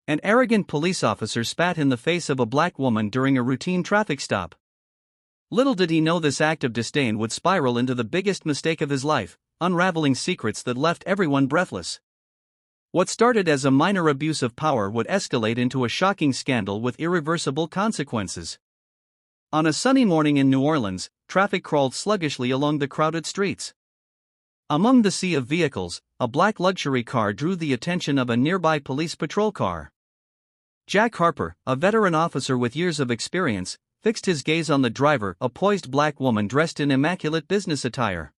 An arrogant police officer spat in the face of a black woman during a routine traffic stop. Little did he know this act of disdain would spiral into the biggest mistake of his life, unraveling secrets that left everyone breathless. What started as a minor abuse of power would escalate into a shocking scandal with irreversible consequences. On a sunny morning in New Orleans, traffic crawled sluggishly along the crowded streets. Among the sea of vehicles, a black luxury car drew the attention of a nearby police patrol car. Jack Harper, a veteran officer with years of experience, fixed his gaze on the driver, a poised black woman dressed in immaculate business attire.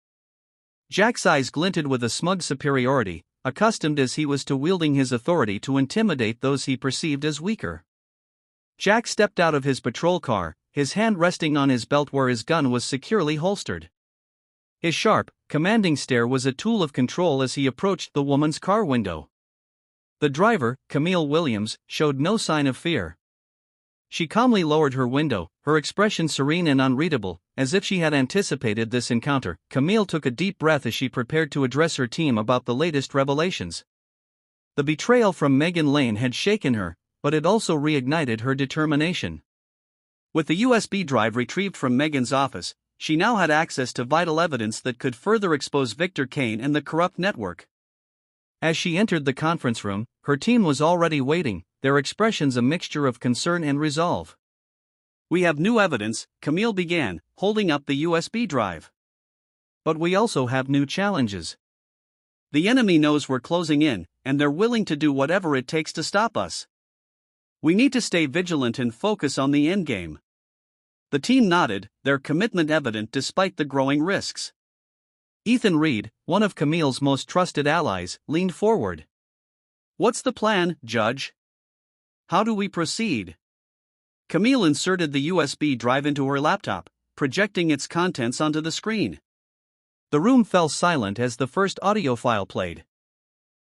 Jack's eyes glinted with a smug superiority, accustomed as he was to wielding his authority to intimidate those he perceived as weaker. Jack stepped out of his patrol car, his hand resting on his belt where his gun was securely holstered. His sharp, commanding stare was a tool of control as he approached the woman's car window. The driver, Camille Williams, showed no sign of fear. She calmly lowered her window, her expression serene and unreadable, as if she had anticipated this encounter. Camille took a deep breath as she prepared to address her team about the latest revelations. The betrayal from Megan Lane had shaken her, but it also reignited her determination. With the USB drive retrieved from Megan's office, she now had access to vital evidence that could further expose Victor Kane and the corrupt network. As she entered the conference room, her team was already waiting, their expressions a mixture of concern and resolve. "We have new evidence," Camille began, holding up the USB drive. "But we also have new challenges. The enemy knows we're closing in, and they're willing to do whatever it takes to stop us. We need to stay vigilant and focus on the endgame." The team nodded, their commitment evident despite the growing risks. Ethan Reed, one of Camille's most trusted allies, leaned forward. "What's the plan, Judge? How do we proceed?" Camille inserted the USB drive into her laptop, projecting its contents onto the screen. The room fell silent as the first audio file played.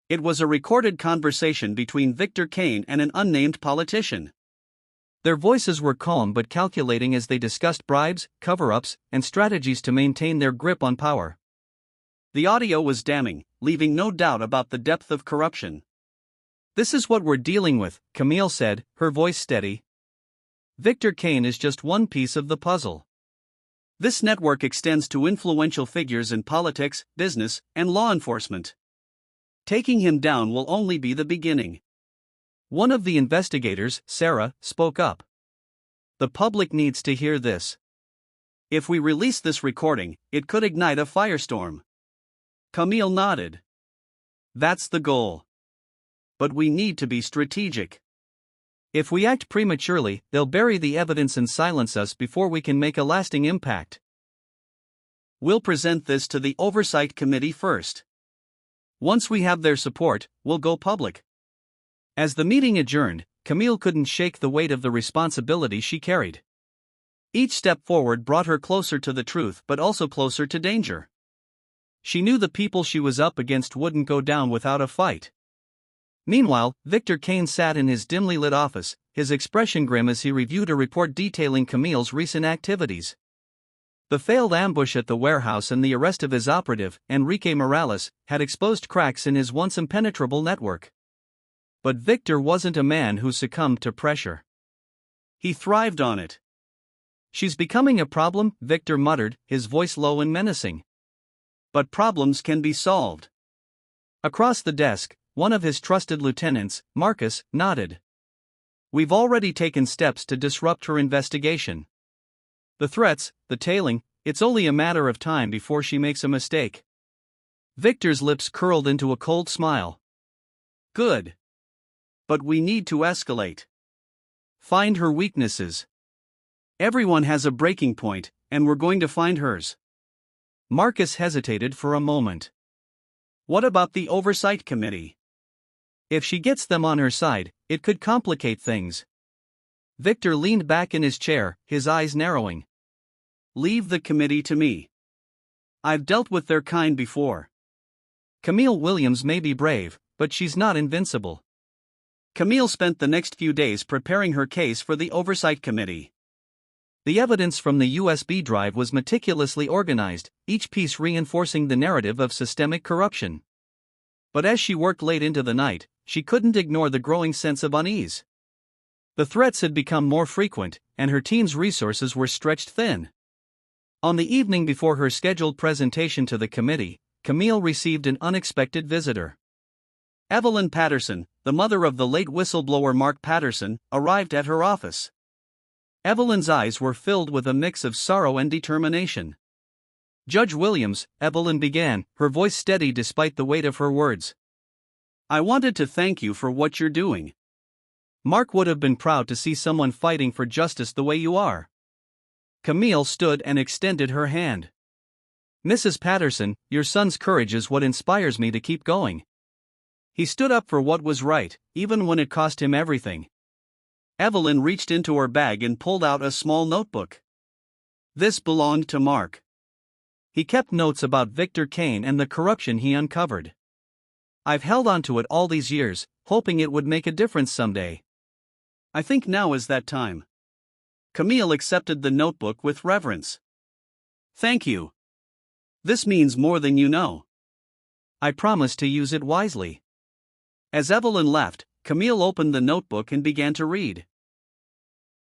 It was a recorded conversation between Victor Kane and an unnamed politician. Their voices were calm but calculating as they discussed bribes, cover-ups, and strategies to maintain their grip on power. The audio was damning, leaving no doubt about the depth of corruption. "This is what we're dealing with," Camille said, her voice steady. "Victor Kane is just one piece of the puzzle. This network extends to influential figures in politics, business, and law enforcement. Taking him down will only be the beginning." One of the investigators, Sarah, spoke up. "The public needs to hear this. If we release this recording, it could ignite a firestorm." Camille nodded. "That's the goal. But we need to be strategic. If we act prematurely, they'll bury the evidence and silence us before we can make a lasting impact. We'll present this to the Oversight Committee first. Once we have their support, we'll go public." As the meeting adjourned, Camille couldn't shake the weight of the responsibility she carried. Each step forward brought her closer to the truth but also closer to danger. She knew the people she was up against wouldn't go down without a fight. Meanwhile, Victor Kane sat in his dimly lit office, his expression grim as he reviewed a report detailing Camille's recent activities. The failed ambush at the warehouse and the arrest of his operative, Enrique Morales, had exposed cracks in his once impenetrable network. But Victor wasn't a man who succumbed to pressure. He thrived on it. "She's becoming a problem," Victor muttered, his voice low and menacing. "But problems can be solved." Across the desk, one of his trusted lieutenants, Marcus, nodded. "We've already taken steps to disrupt her investigation. The threats, the tailing, it's only a matter of time before she makes a mistake." Victor's lips curled into a cold smile. "Good. But we need to escalate. Find her weaknesses. Everyone has a breaking point, and we're going to find hers." Marcus hesitated for a moment. "What about the Oversight Committee? If she gets them on her side, it could complicate things." Victor leaned back in his chair, his eyes narrowing. "Leave the committee to me. I've dealt with their kind before. Camille Williams may be brave, but she's not invincible." Camille spent the next few days preparing her case for the Oversight Committee. The evidence from the USB drive was meticulously organized, each piece reinforcing the narrative of systemic corruption. But as she worked late into the night, she couldn't ignore the growing sense of unease. The threats had become more frequent, and her team's resources were stretched thin. On the evening before her scheduled presentation to the committee, Camille received an unexpected visitor. Evelyn Patterson, the mother of the late whistleblower Mark Patterson, arrived at her office. Evelyn's eyes were filled with a mix of sorrow and determination. "Judge Williams," Evelyn began, her voice steady despite the weight of her words. "I wanted to thank you for what you're doing. Mark would have been proud to see someone fighting for justice the way you are." Camille stood and extended her hand. "Mrs. Patterson, your son's courage is what inspires me to keep going. He stood up for what was right, even when it cost him everything." Evelyn reached into her bag and pulled out a small notebook. This belonged to Mark. He kept notes about Victor Kane and the corruption he uncovered. "I've held on to it all these years, hoping it would make a difference someday. I think now is that time." Camille accepted the notebook with reverence. "Thank you. This means more than you know. I promise to use it wisely." As Evelyn left, Camille opened the notebook and began to read.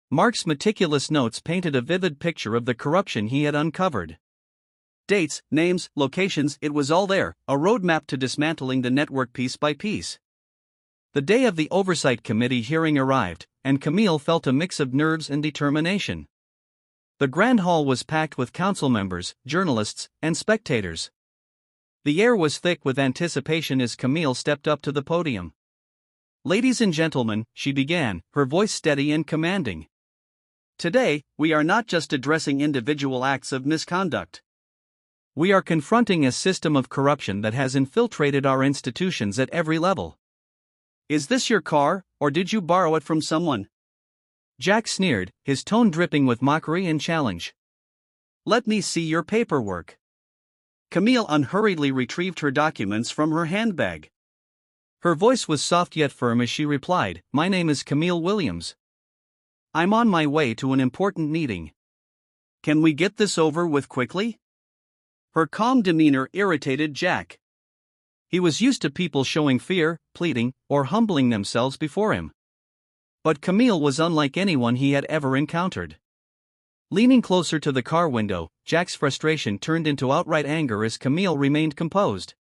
Mark's meticulous notes painted a vivid picture of the corruption he had uncovered. Dates, names, locations, it was all there, a roadmap to dismantling the network piece by piece. The day of the Oversight Committee hearing arrived, and Camille felt a mix of nerves and determination. The Grand Hall was packed with council members, journalists, and spectators. The air was thick with anticipation as Camille stepped up to the podium. "Ladies and gentlemen," she began, her voice steady and commanding. "Today, we are not just addressing individual acts of misconduct. We are confronting a system of corruption that has infiltrated our institutions at every level." "Is this your car, or did you borrow it from someone?" Jack sneered, his tone dripping with mockery and challenge. "Let me see your paperwork." Camille unhurriedly retrieved her documents from her handbag. Her voice was soft yet firm as she replied, "My name is Camille Williams. I'm on my way to an important meeting. Can we get this over with quickly?" Her calm demeanor irritated Jack. He was used to people showing fear, pleading, or humbling themselves before him. But Camille was unlike anyone he had ever encountered. Leaning closer to the car window, Jack's frustration turned into outright anger as Camille remained composed.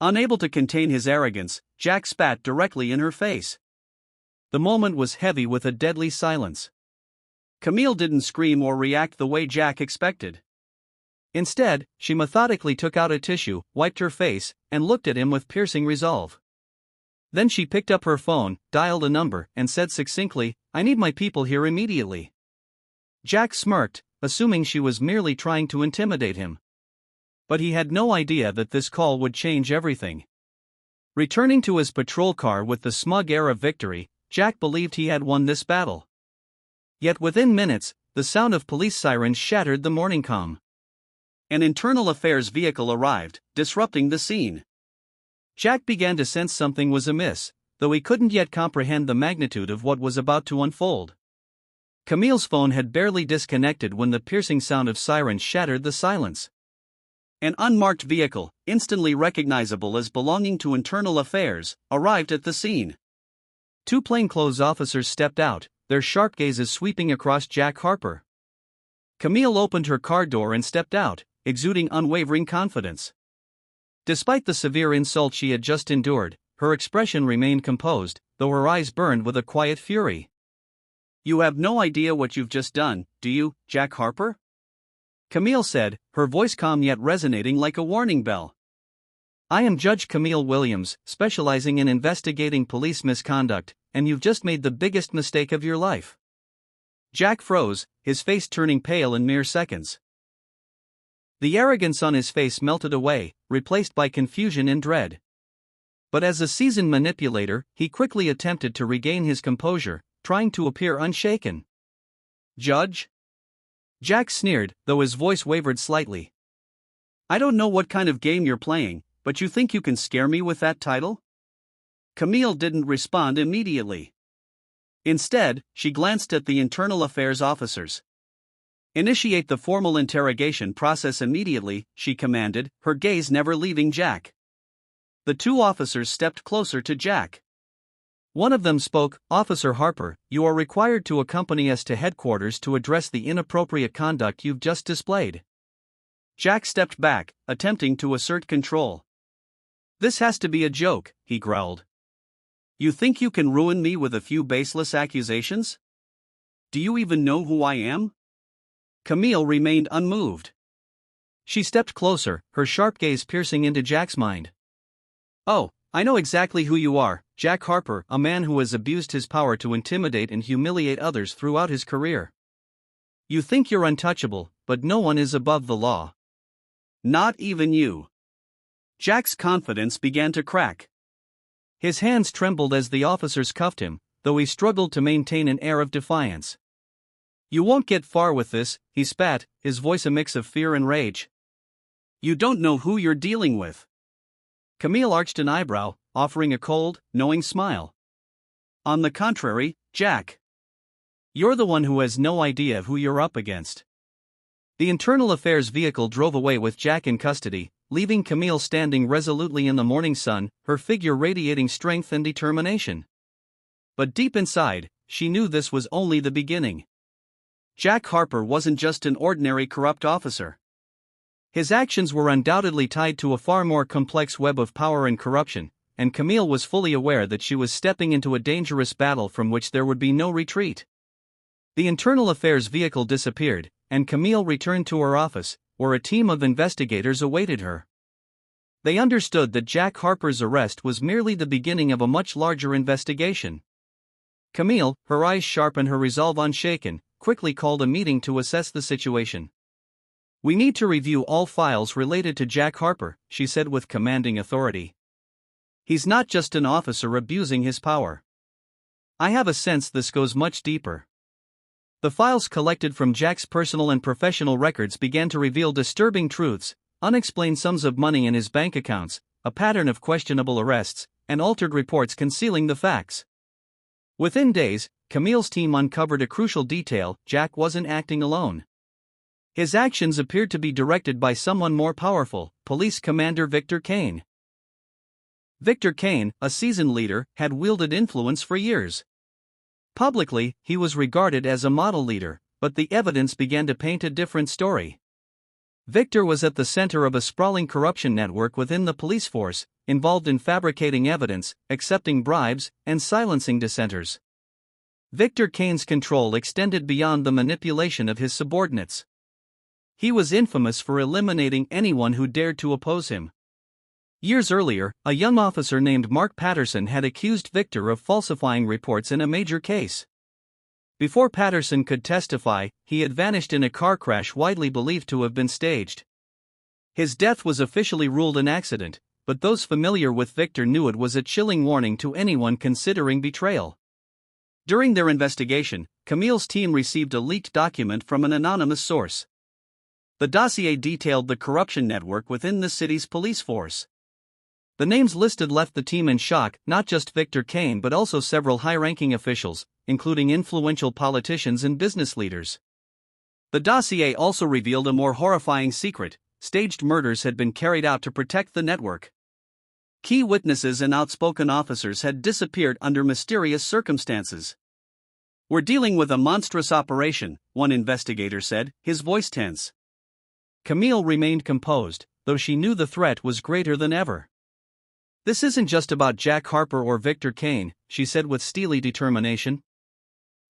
Unable to contain his arrogance, Jack spat directly in her face. The moment was heavy with a deadly silence. Camille didn't scream or react the way Jack expected. Instead, she methodically took out a tissue, wiped her face, and looked at him with piercing resolve. Then she picked up her phone, dialed a number, and said succinctly, "I need my people here immediately." Jack smirked, assuming she was merely trying to intimidate him. But he had no idea that this call would change everything. Returning to his patrol car with the smug air of victory, Jack believed he had won this battle. Yet within minutes, the sound of police sirens shattered the morning calm. An internal affairs vehicle arrived, disrupting the scene. Jack began to sense something was amiss, though he couldn't yet comprehend the magnitude of what was about to unfold. Camille's phone had barely disconnected when the piercing sound of sirens shattered the silence. An unmarked vehicle, instantly recognizable as belonging to Internal Affairs, arrived at the scene. Two plainclothes officers stepped out, their sharp gazes sweeping across Jack Harper. Camille opened her car door and stepped out, exuding unwavering confidence. Despite the severe insult she had just endured, her expression remained composed, though her eyes burned with a quiet fury. "You have no idea what you've just done, do you, Jack Harper?" Camille said, her voice calm yet resonating like a warning bell. "I am Judge Camille Williams, specializing in investigating police misconduct, and you've just made the biggest mistake of your life." Jack froze, his face turning pale in mere seconds. The arrogance on his face melted away, replaced by confusion and dread. But as a seasoned manipulator, he quickly attempted to regain his composure, trying to appear unshaken. "Judge?" Jack sneered, though his voice wavered slightly. "I don't know what kind of game you're playing, but you think you can scare me with that title?" Camille didn't respond immediately. Instead, she glanced at the Internal Affairs officers. "Initiate the formal interrogation process immediately," she commanded, her gaze never leaving Jack. The two officers stepped closer to Jack. One of them spoke, "Officer Harper, you are required to accompany us to headquarters to address the inappropriate conduct you've just displayed." Jack stepped back, attempting to assert control. "This has to be a joke," he growled. "You think you can ruin me with a few baseless accusations? Do you even know who I am?" Camille remained unmoved. She stepped closer, her sharp gaze piercing into Jack's mind. "Oh, I know exactly who you are, Jack Harper, a man who has abused his power to intimidate and humiliate others throughout his career. You think you're untouchable, but no one is above the law. Not even you." Jack's confidence began to crack. His hands trembled as the officers cuffed him, though he struggled to maintain an air of defiance. "You won't get far with this," he spat, his voice a mix of fear and rage. "You don't know who you're dealing with." Camille arched an eyebrow, offering a cold, knowing smile. "On the contrary, Jack. You're the one who has no idea who you're up against." The Internal Affairs vehicle drove away with Jack in custody, leaving Camille standing resolutely in the morning sun, her figure radiating strength and determination. But deep inside, she knew this was only the beginning. Jack Harper wasn't just an ordinary corrupt officer. His actions were undoubtedly tied to a far more complex web of power and corruption, and Camille was fully aware that she was stepping into a dangerous battle from which there would be no retreat. The Internal Affairs vehicle disappeared, and Camille returned to her office, where a team of investigators awaited her. They understood that Jack Harper's arrest was merely the beginning of a much larger investigation. Camille, her eyes sharp and her resolve unshaken, quickly called a meeting to assess the situation. "We need to review all files related to Jack Harper," she said with commanding authority. "He's not just an officer abusing his power. I have a sense this goes much deeper." The files collected from Jack's personal and professional records began to reveal disturbing truths: unexplained sums of money in his bank accounts, a pattern of questionable arrests, and altered reports concealing the facts. Within days, Camille's team uncovered a crucial detail: Jack wasn't acting alone. His actions appeared to be directed by someone more powerful, Police Commander Victor Kane. Victor Kane, a seasoned leader, had wielded influence for years. Publicly, he was regarded as a model leader, but the evidence began to paint a different story. Victor was at the center of a sprawling corruption network within the police force, involved in fabricating evidence, accepting bribes, and silencing dissenters. Victor Kane's control extended beyond the manipulation of his subordinates. He was infamous for eliminating anyone who dared to oppose him. Years earlier, a young officer named Mark Patterson had accused Victor of falsifying reports in a major case. Before Patterson could testify, he had vanished in a car crash widely believed to have been staged. His death was officially ruled an accident, but those familiar with Victor knew it was a chilling warning to anyone considering betrayal. During their investigation, Camille's team received a leaked document from an anonymous source. The dossier detailed the corruption network within the city's police force. The names listed left the team in shock, not just Victor Kane but also several high-ranking officials, including influential politicians and business leaders. The dossier also revealed a more horrifying secret: staged murders had been carried out to protect the network. Key witnesses and outspoken officers had disappeared under mysterious circumstances. "We're dealing with a monstrous operation," one investigator said, his voice tense. Camille remained composed, though she knew the threat was greater than ever. "This isn't just about Jack Harper or Victor Kane," she said with steely determination.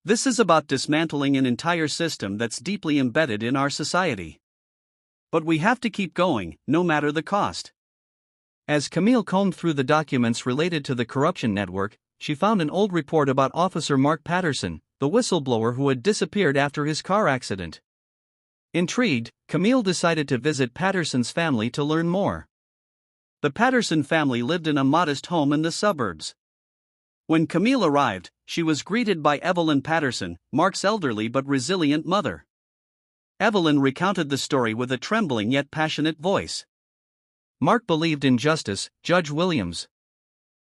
"This is about dismantling an entire system that's deeply embedded in our society. But we have to keep going, no matter the cost." As Camille combed through the documents related to the corruption network, she found an old report about Officer Mark Patterson, the whistleblower who had disappeared after his car accident. Intrigued, Camille decided to visit Patterson's family to learn more. The Patterson family lived in a modest home in the suburbs. When Camille arrived, she was greeted by Evelyn Patterson, Mark's elderly but resilient mother. Evelyn recounted the story with a trembling yet passionate voice. "Mark believed in justice, Judge Williams.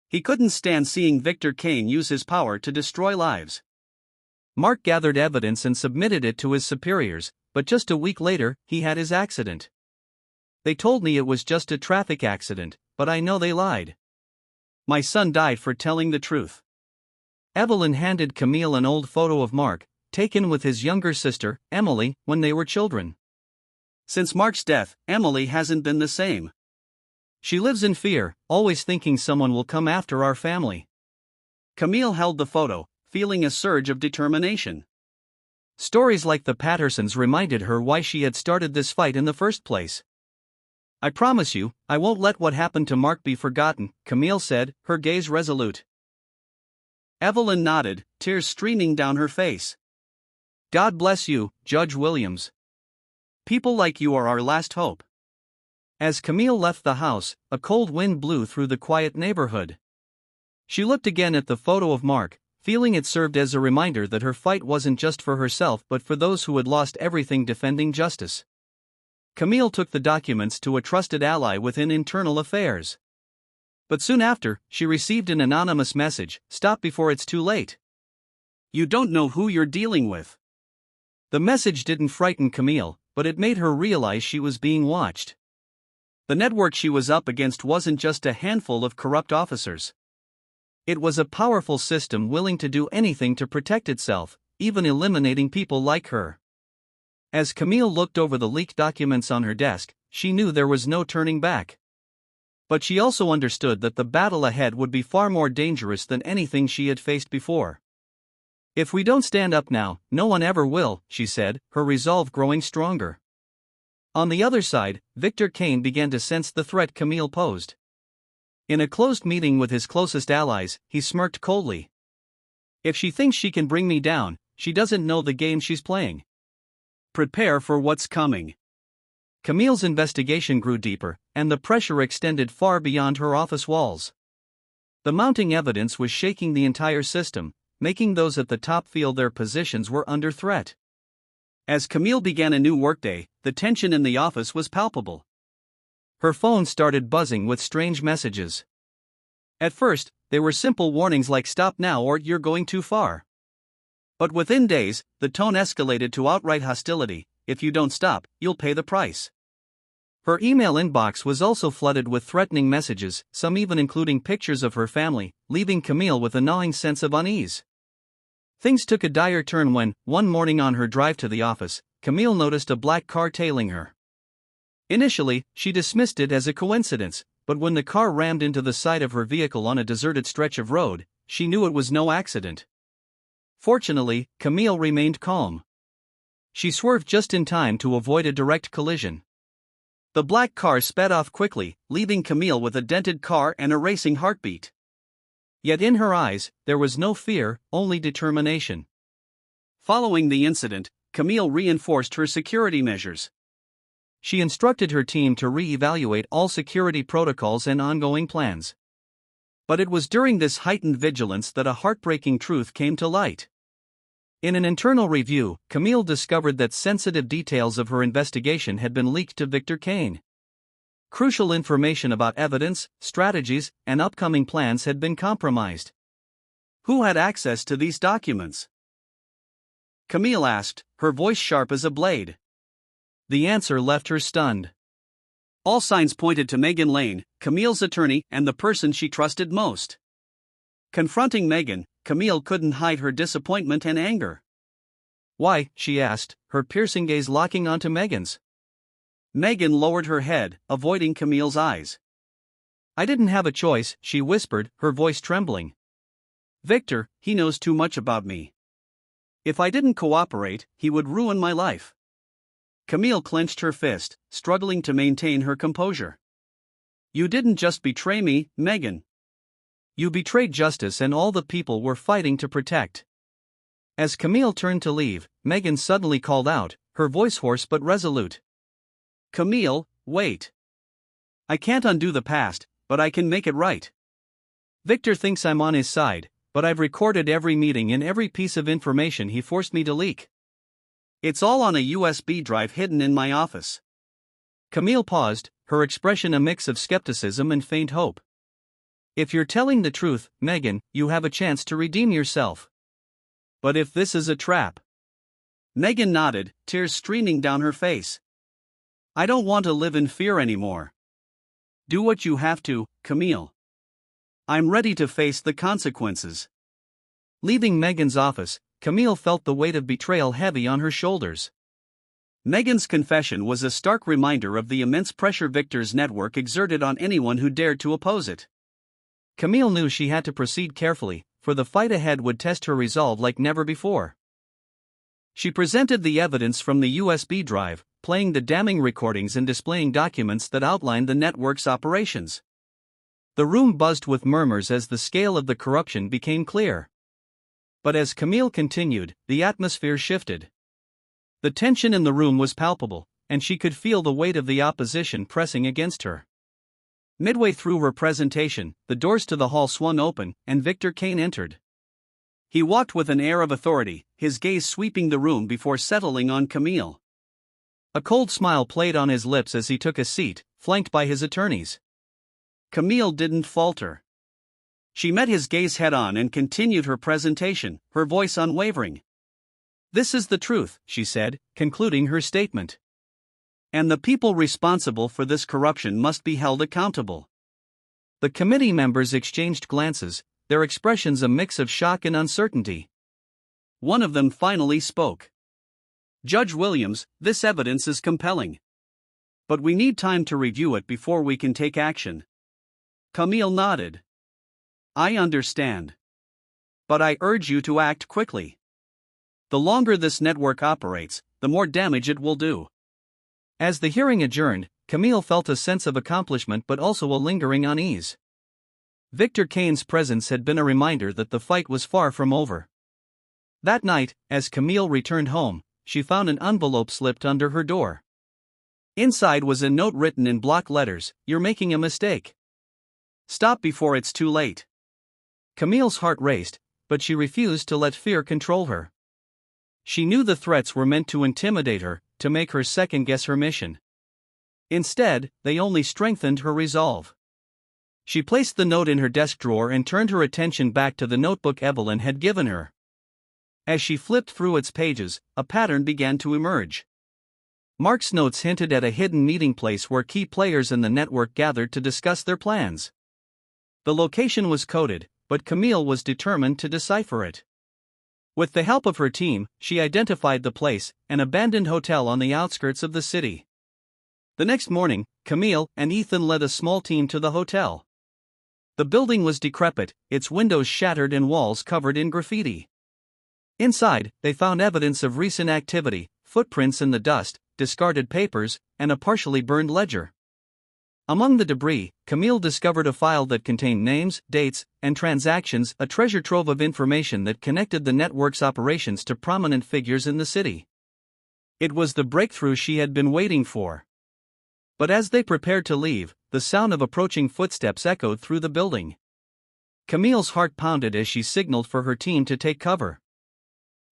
He couldn't stand seeing Victor Kane use his power to destroy lives. Mark gathered evidence and submitted it to his superiors, but just a week later, he had his accident. They told me it was just a traffic accident, but I know they lied. My son died for telling the truth. Evelyn handed Camille an old photo of Mark, taken with his younger sister, Emily, when they were children. Since Mark's death, Emily hasn't been the same. She lives in fear, always thinking someone will come after our family. Camille held the photo, feeling a surge of determination. Stories like the Pattersons reminded her why she had started this fight in the first place. I promise you, I won't let what happened to Mark be forgotten, Camille said, her gaze resolute. Evelyn nodded, tears streaming down her face. God bless you, Judge Williams. People like you are our last hope. As Camille left the house, a cold wind blew through the quiet neighborhood. She looked again at the photo of Mark, feeling it served as a reminder that her fight wasn't just for herself but for those who had lost everything defending justice. Camille took the documents to a trusted ally within Internal Affairs. But soon after, she received an anonymous message: "Stop before it's too late. You don't know who you're dealing with." The message didn't frighten Camille, but it made her realize she was being watched. The network she was up against wasn't just a handful of corrupt officers. It was a powerful system willing to do anything to protect itself, even eliminating people like her. As Camille looked over the leaked documents on her desk, she knew there was no turning back. But she also understood that the battle ahead would be far more dangerous than anything she had faced before. If we don't stand up now, no one ever will, she said, her resolve growing stronger. On the other side, Victor Kane began to sense the threat Camille posed. In a closed meeting with his closest allies, he smirked coldly. If she thinks she can bring me down, she doesn't know the game she's playing. Prepare for what's coming. Camille's investigation grew deeper, and the pressure extended far beyond her office walls. The mounting evidence was shaking the entire system, making those at the top feel their positions were under threat. As Camille began a new workday, the tension in the office was palpable. Her phone started buzzing with strange messages. At first, they were simple warnings like "Stop now" or "You're going too far." But within days, the tone escalated to outright hostility: "If you don't stop, you'll pay the price." Her email inbox was also flooded with threatening messages, some even including pictures of her family, leaving Camille with a gnawing sense of unease. Things took a dire turn when, one morning on her drive to the office, Camille noticed a black car tailing her. Initially, she dismissed it as a coincidence, but when the car rammed into the side of her vehicle on a deserted stretch of road, she knew it was no accident. Fortunately, Camille remained calm. She swerved just in time to avoid a direct collision. The black car sped off quickly, leaving Camille with a dented car and a racing heartbeat. Yet in her eyes, there was no fear, only determination. Following the incident, Camille reinforced her security measures. She instructed her team to re-evaluate all security protocols and ongoing plans. But it was during this heightened vigilance that a heartbreaking truth came to light. In an internal review, Camille discovered that sensitive details of her investigation had been leaked to Victor Kane. Crucial information about evidence, strategies, and upcoming plans had been compromised. Who had access to these documents? Camille asked, her voice sharp as a blade. The answer left her stunned. All signs pointed to Megan Lane, Camille's attorney and the person she trusted most. Confronting Megan, Camille couldn't hide her disappointment and anger. Why? She asked, her piercing gaze locking onto Megan's. Megan lowered her head, avoiding Camille's eyes. I didn't have a choice, she whispered, her voice trembling. Victor, he knows too much about me. If I didn't cooperate, he would ruin my life. Camille clenched her fist, struggling to maintain her composure. You didn't just betray me, Megan. You betrayed justice and all the people we're fighting to protect. As Camille turned to leave, Megan suddenly called out, her voice hoarse but resolute. Camille, wait. I can't undo the past, but I can make it right. Victor thinks I'm on his side, but I've recorded every meeting and every piece of information he forced me to leak. It's all on a USB drive hidden in my office. Camille paused, her expression a mix of skepticism and faint hope. If you're telling the truth, Megan, you have a chance to redeem yourself. But if this is a trap? Megan nodded, tears streaming down her face. I don't want to live in fear anymore. Do what you have to, Camille. I'm ready to face the consequences. Leaving Megan's office, Camille felt the weight of betrayal heavy on her shoulders. Megan's confession was a stark reminder of the immense pressure Victor's network exerted on anyone who dared to oppose it. Camille knew she had to proceed carefully, for the fight ahead would test her resolve like never before. She presented the evidence from the USB drive, playing the damning recordings and displaying documents that outlined the network's operations. The room buzzed with murmurs as the scale of the corruption became clear. But as Camille continued, the atmosphere shifted. The tension in the room was palpable, and she could feel the weight of the opposition pressing against her. Midway through her presentation, the doors to the hall swung open, and Victor Kane entered. He walked with an air of authority, his gaze sweeping the room before settling on Camille. A cold smile played on his lips as he took a seat, flanked by his attorneys. Camille didn't falter. She met his gaze head-on and continued her presentation, her voice unwavering. "This is the truth," she said, concluding her statement. "And the people responsible for this corruption must be held accountable." The committee members exchanged glances, their expressions a mix of shock and uncertainty. One of them finally spoke. "Judge Williams, this evidence is compelling. But we need time to review it before we can take action." Camille nodded. "I understand. But I urge you to act quickly. The longer this network operates, the more damage it will do." As the hearing adjourned, Camille felt a sense of accomplishment but also a lingering unease. Victor Kane's presence had been a reminder that the fight was far from over. That night, as Camille returned home, she found an envelope slipped under her door. Inside was a note written in block letters: "You're making a mistake. Stop before it's too late." Camille's heart raced, but she refused to let fear control her. She knew the threats were meant to intimidate her, to make her second-guess her mission. Instead, they only strengthened her resolve. She placed the note in her desk drawer and turned her attention back to the notebook Evelyn had given her. As she flipped through its pages, a pattern began to emerge. Mark's notes hinted at a hidden meeting place where key players in the network gathered to discuss their plans. The location was coded, but Camille was determined to decipher it. With the help of her team, she identified the place, an abandoned hotel on the outskirts of the city. The next morning, Camille and Ethan led a small team to the hotel. The building was decrepit, its windows shattered and walls covered in graffiti. Inside, they found evidence of recent activity: footprints in the dust, discarded papers, and a partially burned ledger. Among the debris, Camille discovered a file that contained names, dates, and transactions, a treasure trove of information that connected the network's operations to prominent figures in the city. It was the breakthrough she had been waiting for. But as they prepared to leave, the sound of approaching footsteps echoed through the building. Camille's heart pounded as she signaled for her team to take cover.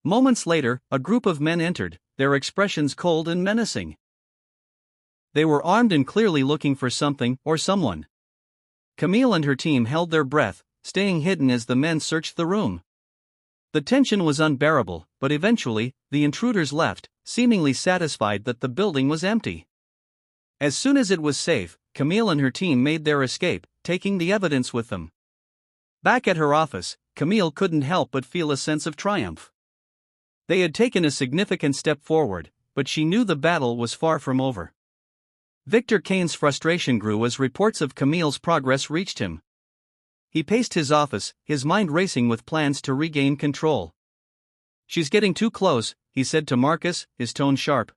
Moments later, a group of men entered, their expressions cold and menacing. They were armed and clearly looking for something or someone. Camille and her team held their breath, staying hidden as the men searched the room. The tension was unbearable, but eventually, the intruders left, seemingly satisfied that the building was empty. As soon as it was safe, Camille and her team made their escape, taking the evidence with them. Back at her office, Camille couldn't help but feel a sense of triumph. They had taken a significant step forward, but she knew the battle was far from over. Victor Kane's frustration grew as reports of Camille's progress reached him. He paced his office, his mind racing with plans to regain control. "She's getting too close," he said to Marcus, his tone sharp.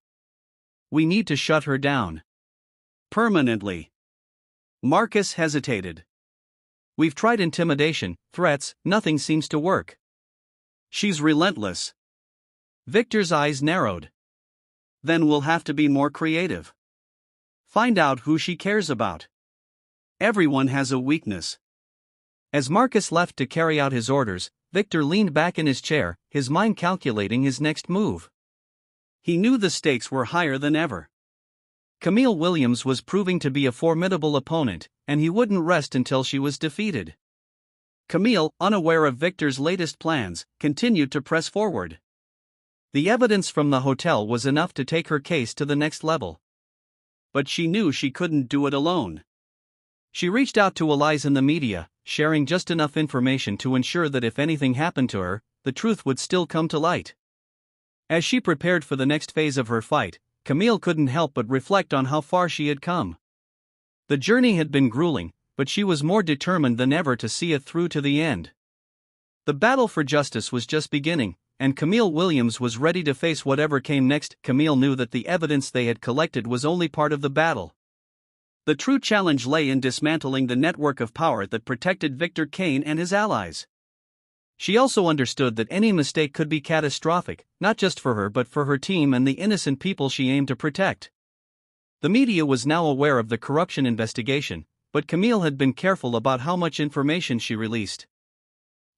"We need to shut her down. Permanently." Marcus hesitated. "We've tried intimidation, threats, nothing seems to work." "She's relentless." Victor's eyes narrowed. "Then we'll have to be more creative. Find out who she cares about. Everyone has a weakness." As Marcus left to carry out his orders, Victor leaned back in his chair, his mind calculating his next move. He knew the stakes were higher than ever. Camille Williams was proving to be a formidable opponent, and he wouldn't rest until she was defeated. Camille, unaware of Victor's latest plans, continued to press forward. The evidence from the hotel was enough to take her case to the next level. But she knew she couldn't do it alone. She reached out to allies in the media, sharing just enough information to ensure that if anything happened to her, the truth would still come to light. As she prepared for the next phase of her fight, Camille couldn't help but reflect on how far she had come. The journey had been grueling, but she was more determined than ever to see it through to the end. The battle for justice was just beginning, and Camille Williams was ready to face whatever came next. Camille knew that the evidence they had collected was only part of the battle. The true challenge lay in dismantling the network of power that protected Victor Kane and his allies. She also understood that any mistake could be catastrophic, not just for her but for her team and the innocent people she aimed to protect. The media was now aware of the corruption investigation, but Camille had been careful about how much information she released.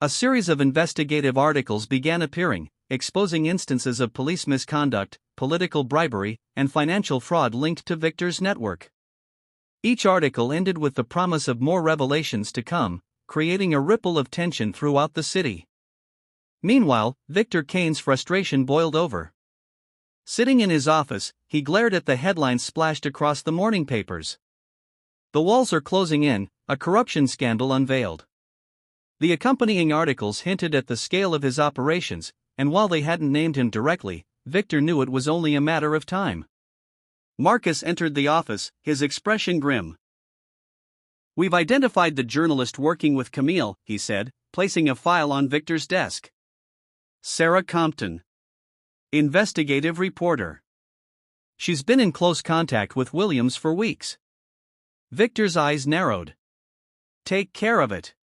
A series of investigative articles began appearing, exposing instances of police misconduct, political bribery, and financial fraud linked to Victor's network. Each article ended with the promise of more revelations to come, creating a ripple of tension throughout the city. Meanwhile, Victor Kane's frustration boiled over. Sitting in his office, he glared at the headlines splashed across the morning papers. "The walls are closing in, a corruption scandal unveiled." The accompanying articles hinted at the scale of his operations, and while they hadn't named him directly, Victor knew it was only a matter of time. Marcus entered the office, his expression grim. "We've identified the journalist working with Camille," he said, placing a file on Victor's desk. "Sarah Compton. Investigative reporter. She's been in close contact with Williams for weeks." Victor's eyes narrowed. "Take care of it.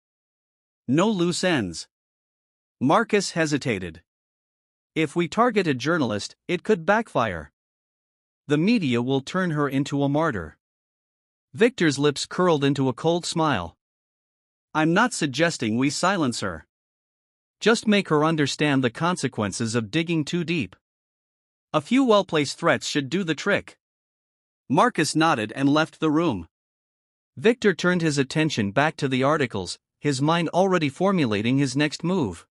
No loose ends." Marcus hesitated. "If we target a journalist, it could backfire. The media will turn her into a martyr." Victor's lips curled into a cold smile. "I'm not suggesting we silence her. Just make her understand the consequences of digging too deep. A few well-placed threats should do the trick." Marcus nodded and left the room. Victor turned his attention back to the articles, his mind already formulating his next move.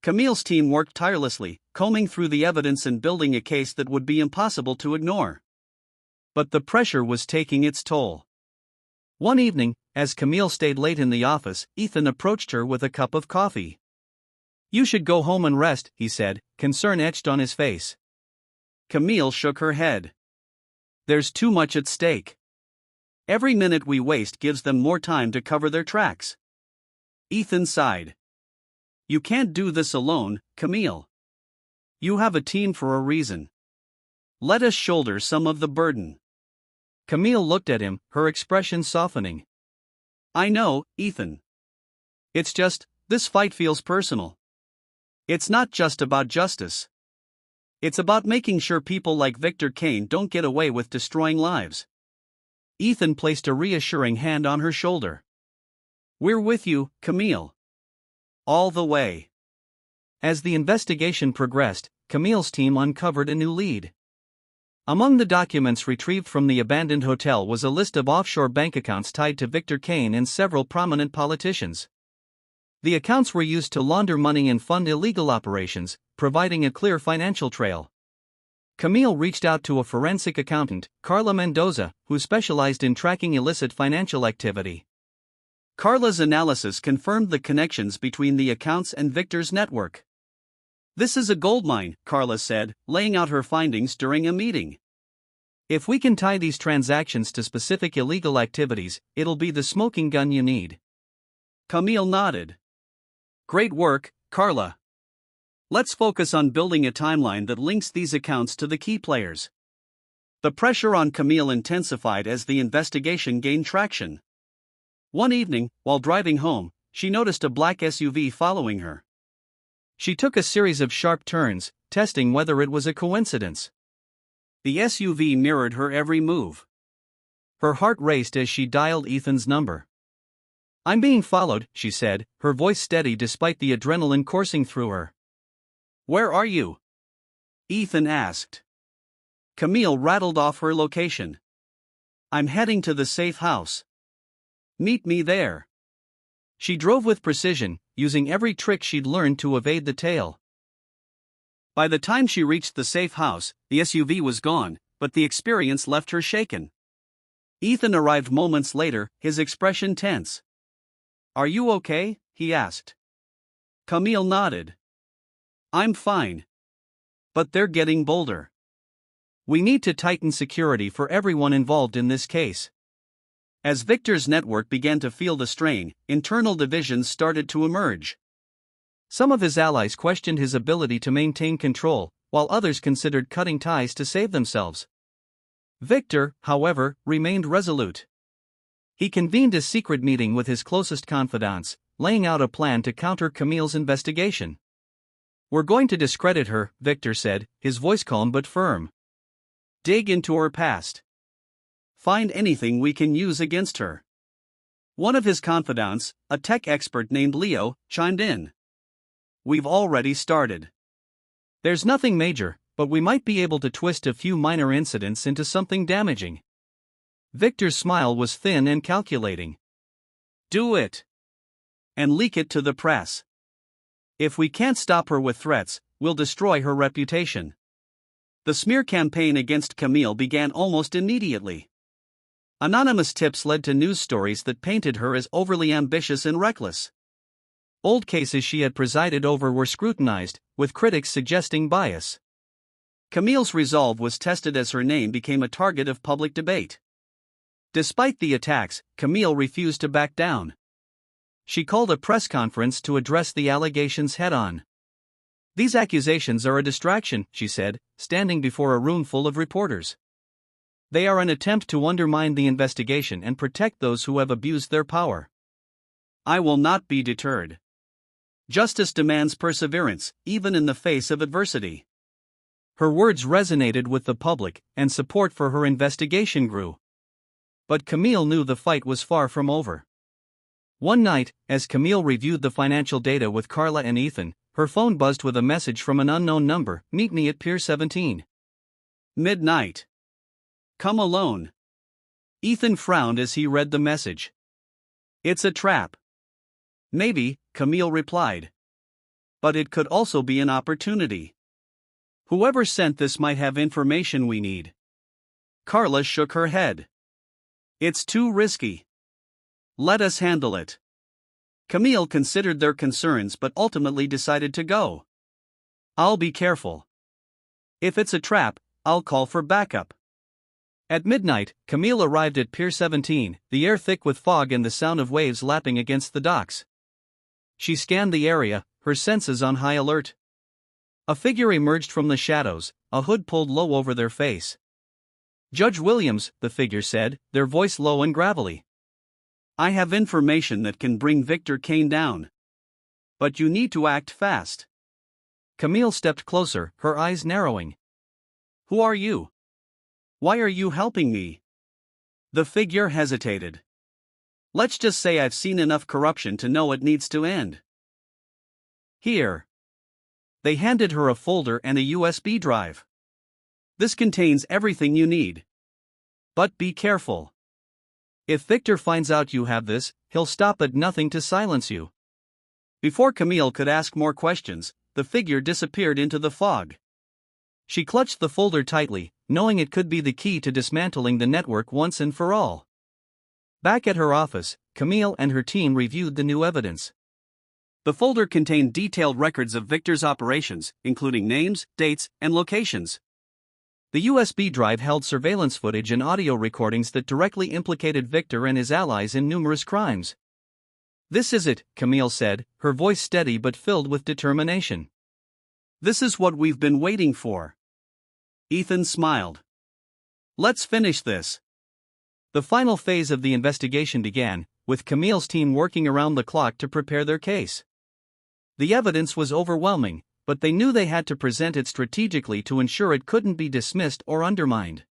Camille's team worked tirelessly, combing through the evidence and building a case that would be impossible to ignore. But the pressure was taking its toll. One evening, as Camille stayed late in the office, Ethan approached her with a cup of coffee. "You should go home and rest," he said, concern etched on his face. Camille shook her head. "There's too much at stake. Every minute we waste gives them more time to cover their tracks." Ethan sighed. "You can't do this alone, Camille. You have a team for a reason. Let us shoulder some of the burden." Camille looked at him, her expression softening. "I know, Ethan. It's just, this fight feels personal. It's not just about justice. It's about making sure people like Victor Kane don't get away with destroying lives." Ethan placed a reassuring hand on her shoulder. "We're with you, Camille. All the way." As the investigation progressed, Camille's team uncovered a new lead. Among the documents retrieved from the abandoned hotel was a list of offshore bank accounts tied to Victor Kane and several prominent politicians. The accounts were used to launder money and fund illegal operations, providing a clear financial trail. Camille reached out to a forensic accountant, Carla Mendoza, who specialized in tracking illicit financial activity. Carla's analysis confirmed the connections between the accounts and Victor's network. "This is a goldmine," Carla said, laying out her findings during a meeting. "If we can tie these transactions to specific illegal activities, it'll be the smoking gun you need." Camille nodded. "Great work, Carla. Let's focus on building a timeline that links these accounts to the key players." The pressure on Camille intensified as the investigation gained traction. One evening, while driving home, she noticed a black SUV following her. She took a series of sharp turns, testing whether it was a coincidence. The SUV mirrored her every move. Her heart raced as she dialed Ethan's number. "I'm being followed," she said, her voice steady despite the adrenaline coursing through her. "Where are you?" Ethan asked. Camille rattled off her location. "I'm heading to the safe house. Meet me there." She drove with precision, using every trick she'd learned to evade the tail. By the time she reached the safe house, the SUV was gone, but the experience left her shaken. Ethan arrived moments later, his expression tense. "Are you okay?" he asked. Camille nodded. "I'm fine. But they're getting bolder. We need to tighten security for everyone involved in this case." As Victor's network began to feel the strain, internal divisions started to emerge. Some of his allies questioned his ability to maintain control, while others considered cutting ties to save themselves. Victor, however, remained resolute. He convened a secret meeting with his closest confidants, laying out a plan to counter Camille's investigation. "We're going to discredit her," Victor said, his voice calm but firm. "Dig into her past. Find anything we can use against her." One of his confidants, a tech expert named Leo, chimed in. "We've already started. There's nothing major, but we might be able to twist a few minor incidents into something damaging." Victor's smile was thin and calculating. "Do it. And leak it to the press. If we can't stop her with threats, we'll destroy her reputation." The smear campaign against Camille began almost immediately. Anonymous tips led to news stories that painted her as overly ambitious and reckless. Old cases she had presided over were scrutinized, with critics suggesting bias. Camille's resolve was tested as her name became a target of public debate. Despite the attacks, Camille refused to back down. She called a press conference to address the allegations head-on. "These accusations are a distraction," she said, standing before a room full of reporters. "They are an attempt to undermine the investigation and protect those who have abused their power. I will not be deterred. Justice demands perseverance, even in the face of adversity." Her words resonated with the public, and support for her investigation grew. But Camille knew the fight was far from over. One night, as Camille reviewed the financial data with Carla and Ethan, her phone buzzed with a message from an unknown number: "Meet me at Pier 17. Midnight. Come alone." Ethan frowned as he read the message. "It's a trap." "Maybe," Camille replied. "But it could also be an opportunity. Whoever sent this might have information we need." Carla shook her head. "It's too risky. Let us handle it." Camille considered their concerns but ultimately decided to go. "I'll be careful. If it's a trap, I'll call for backup." At midnight, Camille arrived at Pier 17, the air thick with fog and the sound of waves lapping against the docks. She scanned the area, her senses on high alert. A figure emerged from the shadows, a hood pulled low over their face. "Judge Williams," the figure said, their voice low and gravelly. "I have information that can bring Victor Kane down. But you need to act fast." Camille stepped closer, her eyes narrowing. "Who are you? Why are you helping me?" The figure hesitated. "Let's just say I've seen enough corruption to know it needs to end. Here." They handed her a folder and a USB drive. "This contains everything you need. But be careful. If Victor finds out you have this, he'll stop at nothing to silence you." Before Camille could ask more questions, the figure disappeared into the fog. She clutched the folder tightly, knowing it could be the key to dismantling the network once and for all. Back at her office, Camille and her team reviewed the new evidence. The folder contained detailed records of Victor's operations, including names, dates, and locations. The USB drive held surveillance footage and audio recordings that directly implicated Victor and his allies in numerous crimes. "This is it," Camille said, her voice steady but filled with determination. "This is what we've been waiting for." Ethan smiled. "Let's finish this." The final phase of the investigation began, with Camille's team working around the clock to prepare their case. The evidence was overwhelming, but they knew they had to present it strategically to ensure it couldn't be dismissed or undermined.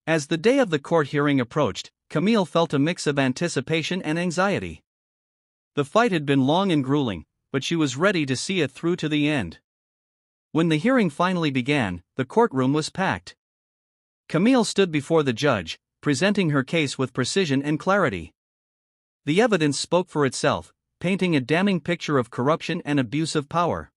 As the day of the court hearing approached, Camille felt a mix of anticipation and anxiety. The fight had been long and grueling, but she was ready to see it through to the end. When the hearing finally began, the courtroom was packed. Camille stood before the judge, presenting her case with precision and clarity. The evidence spoke for itself, painting a damning picture of corruption and abuse of power.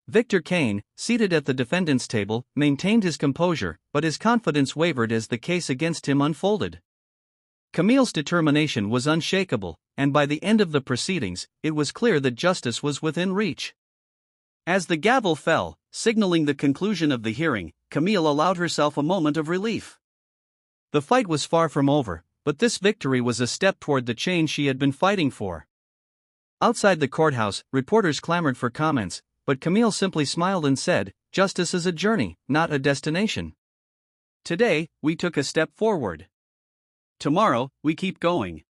Victor Kane, seated at the defendant's table, maintained his composure, but his confidence wavered as the case against him unfolded. Camille's determination was unshakable, and by the end of the proceedings, it was clear that justice was within reach. As the gavel fell, signaling the conclusion of the hearing, Camille allowed herself a moment of relief. The fight was far from over, but this victory was a step toward the change she had been fighting for. Outside the courthouse, reporters clamored for comments, but Camille simply smiled and said, "Justice is a journey, not a destination. Today, we took a step forward. Tomorrow, we keep going."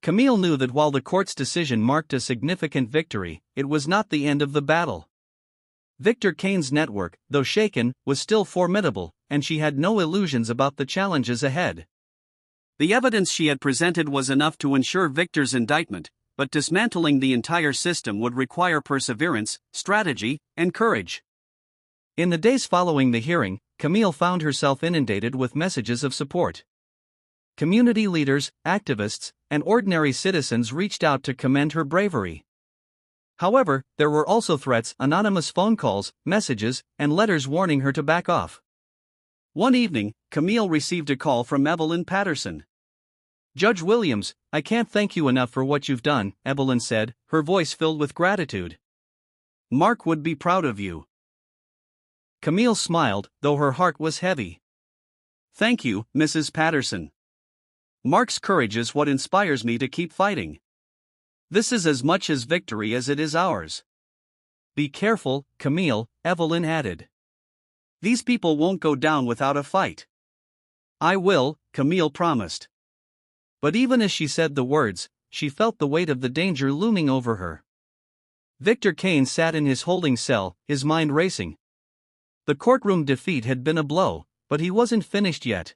Camille knew that while the court's decision marked a significant victory, it was not the end of the battle. Victor Kane's network, though shaken, was still formidable, and she had no illusions about the challenges ahead. The evidence she had presented was enough to ensure Victor's indictment, but dismantling the entire system would require perseverance, strategy, and courage. In the days following the hearing, Camille found herself inundated with messages of support. Community leaders, activists, and ordinary citizens reached out to commend her bravery. However, there were also threats, anonymous phone calls, messages, and letters warning her to back off. One evening, Camille received a call from Evelyn Patterson. "Judge Williams, I can't thank you enough for what you've done," Evelyn said, her voice filled with gratitude. "Mark would be proud of you." Camille smiled, though her heart was heavy. "Thank you, Mrs. Patterson. Mark's courage is what inspires me to keep fighting. This is as much his victory as it is ours." "Be careful, Camille," Evelyn added. "These people won't go down without a fight." "I will," Camille promised. But even as she said the words, she felt the weight of the danger looming over her. Victor Kane sat in his holding cell, his mind racing. The courtroom defeat had been a blow, but he wasn't finished yet.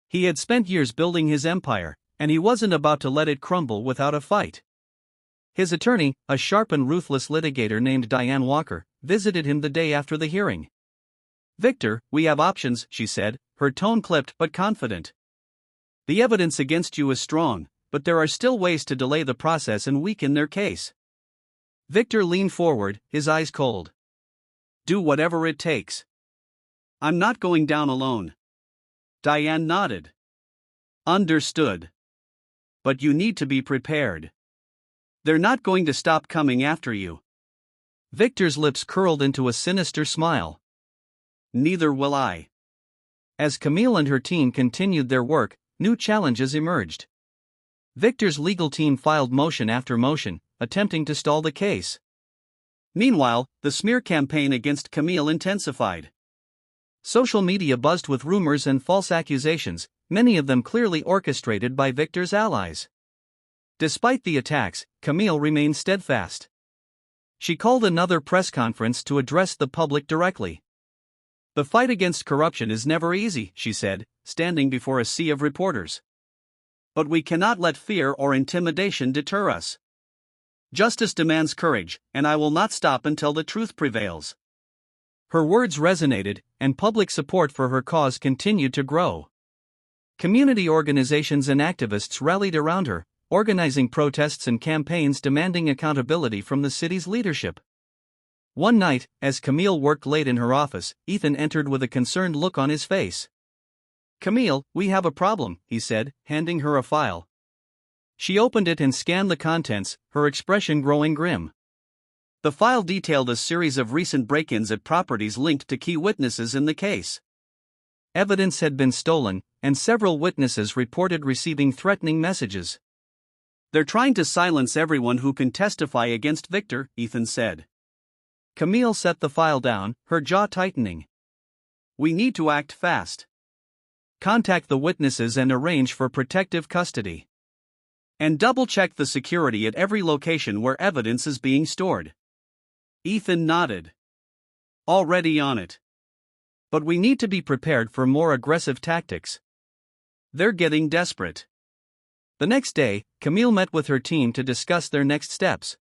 He had spent years building his empire, and he wasn't about to let it crumble without a fight. His attorney, a sharp and ruthless litigator named Diane Walker, visited him the day after the hearing. "Victor, we have options," she said, her tone clipped but confident. "The evidence against you is strong, but there are still ways to delay the process and weaken their case." Victor leaned forward, his eyes cold. "Do whatever it takes. I'm not going down alone." Diane nodded. "Understood. But you need to be prepared. They're not going to stop coming after you." Victor's lips curled into a sinister smile. "Neither will I." As Camille and her team continued their work, new challenges emerged. Victor's legal team filed motion after motion, attempting to stall the case. Meanwhile, the smear campaign against Camille intensified. Social media buzzed with rumors and false accusations, many of them clearly orchestrated by Victor's allies. Despite the attacks, Camille remained steadfast. She called another press conference to address the public directly. "The fight against corruption is never easy," she said, standing before a sea of reporters. "But we cannot let fear or intimidation deter us. Justice demands courage, and I will not stop until the truth prevails." Her words resonated, and public support for her cause continued to grow. Community organizations and activists rallied around her, organizing protests and campaigns demanding accountability from the city's leadership. One night, as Camille worked late in her office, Ethan entered with a concerned look on his face. "Camille, we have a problem," he said, handing her a file. She opened it and scanned the contents, her expression growing grim. The file detailed a series of recent break-ins at properties linked to key witnesses in the case. Evidence had been stolen, and several witnesses reported receiving threatening messages. "They're trying to silence everyone who can testify against Victor," Ethan said. Camille set the file down, her jaw tightening. "We need to act fast. Contact the witnesses and arrange for protective custody. And double-check the security at every location where evidence is being stored." Ethan nodded. "Already on it. But we need to be prepared for more aggressive tactics. They're getting desperate." The next day, Camille met with her team to discuss their next steps.